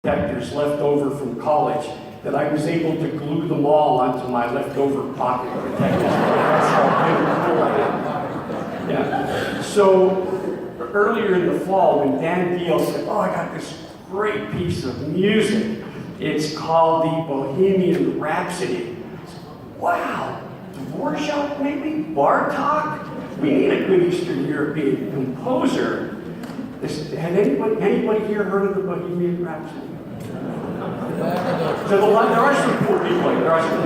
protectors left over from college that I was able to glue them all onto my leftover pocket protectors. That's how cool I am. Yeah. So earlier in the fall, when Dan Deal said, "Oh, I got this great piece of music. It's called the Bohemian Rhapsody." Wow, Dvorak maybe? Bartok? We need a good Eastern European composer. Had anybody here heard of the Bohemian Rhapsody? There are some poor people. There are some.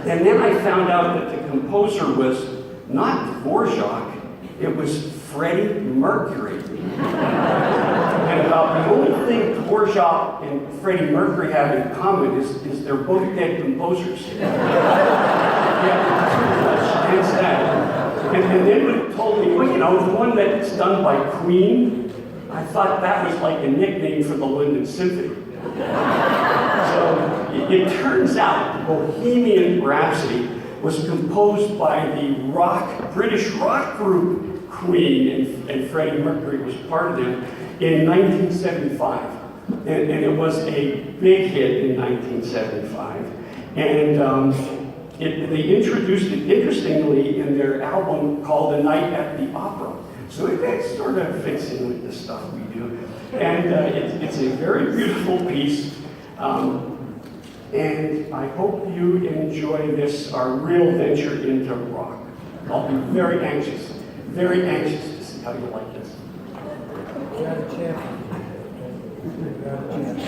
And then I found out that the composer was not Dvorak, it was Freddie Mercury. And about the only thing Dvorak and Freddie Mercury have in common is they're both dead composers. Yeah, pretty much. Hence that. And then when it told me, well, you know, the one that's done by Queen, I thought that was like a nickname for the London Symphony. So it turns out the Bohemian Rhapsody was composed by the British rock group Queen, and Freddie Mercury was part of them, in 1975. And it was a big hit in 1975. And they introduced it, interestingly, in their album called A Night at the Opera. So it sort of fits in with the stuff we do. And it's a very beautiful piece. And I hope you enjoy this, our real venture into rock. I'll be very anxious to see how you like this. You got a chance. You got a chance.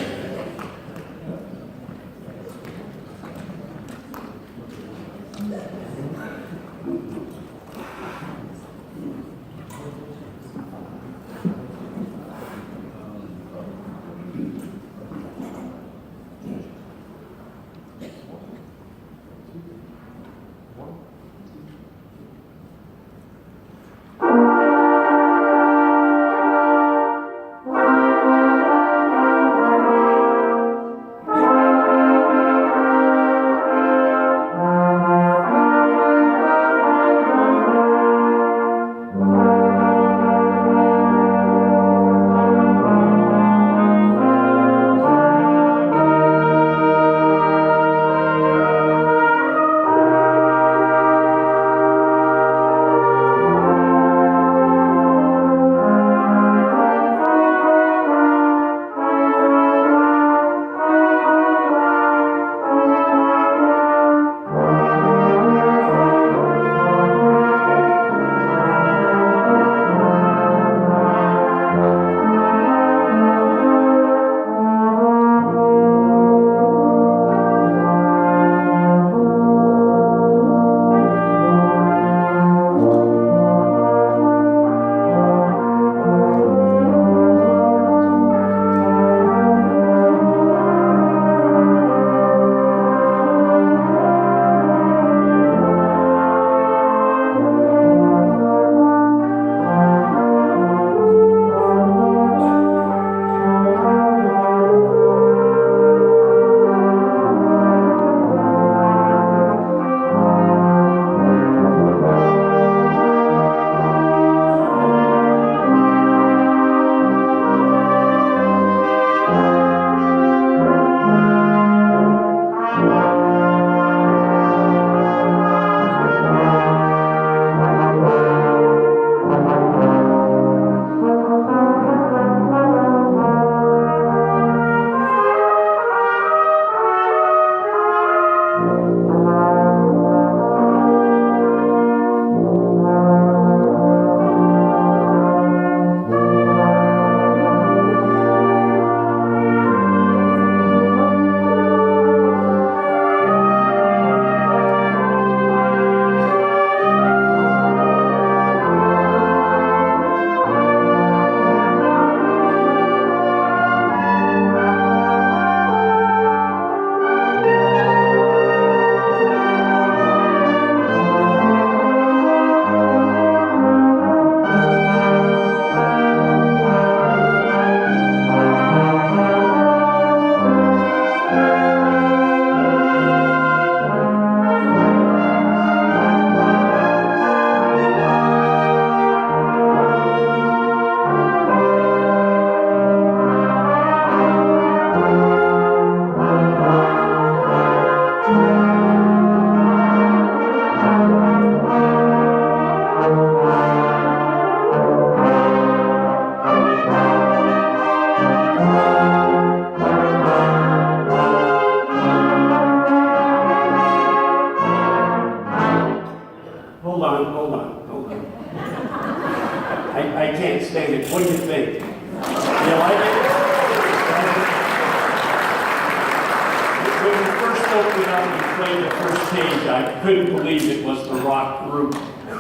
I couldn't believe it was the rock group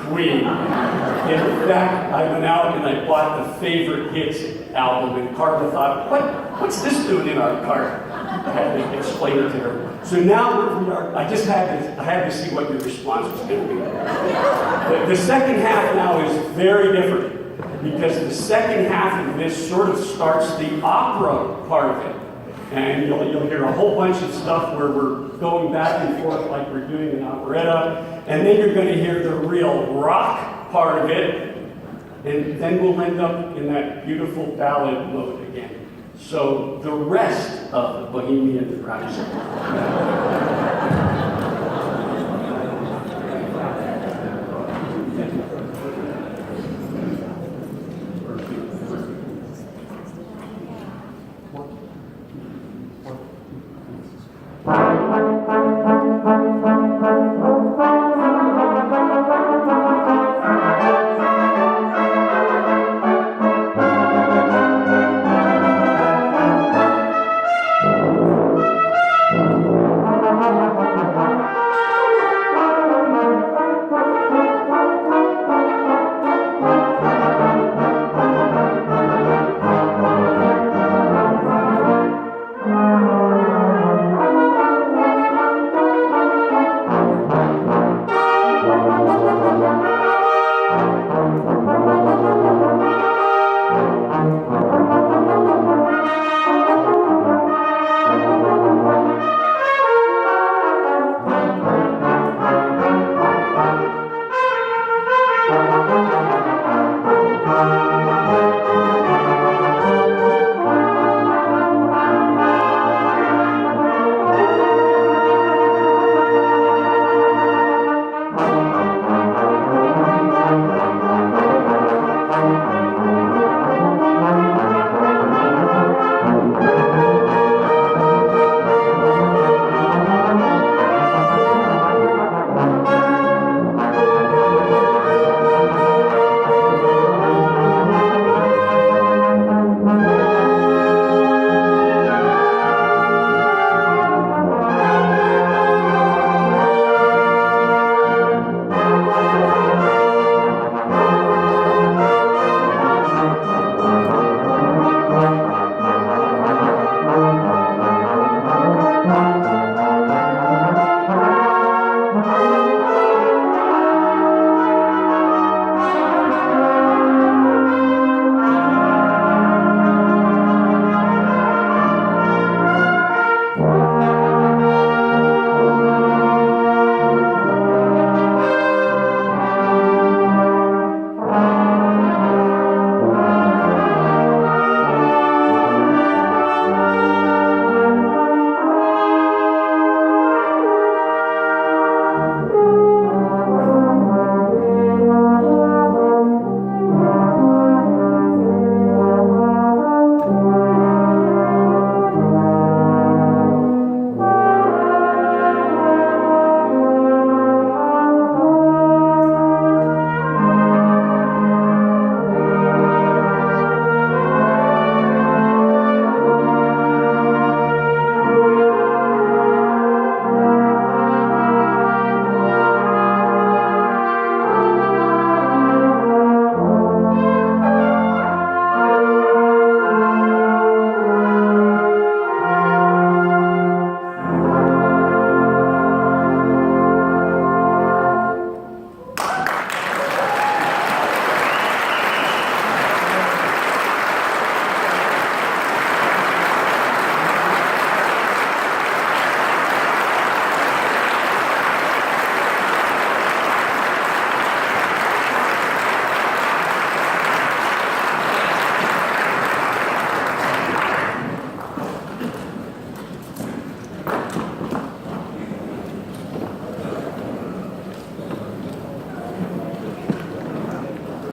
Queen. In fact, I went out and I bought the Favorite Hits album, and Carla thought, what's this doing in our cart? I had to explain it to her. So now we are, I had to see what your response was going to be. The second half now is very different, because the second half of this sort of starts the opera part of it. And you'll hear a whole bunch of stuff where we're going back and forth like we're doing an operetta. And then you're going to hear the real rock part of it. And then we'll end up in that beautiful ballad mode again. So the rest of Bohemian Rhapsody.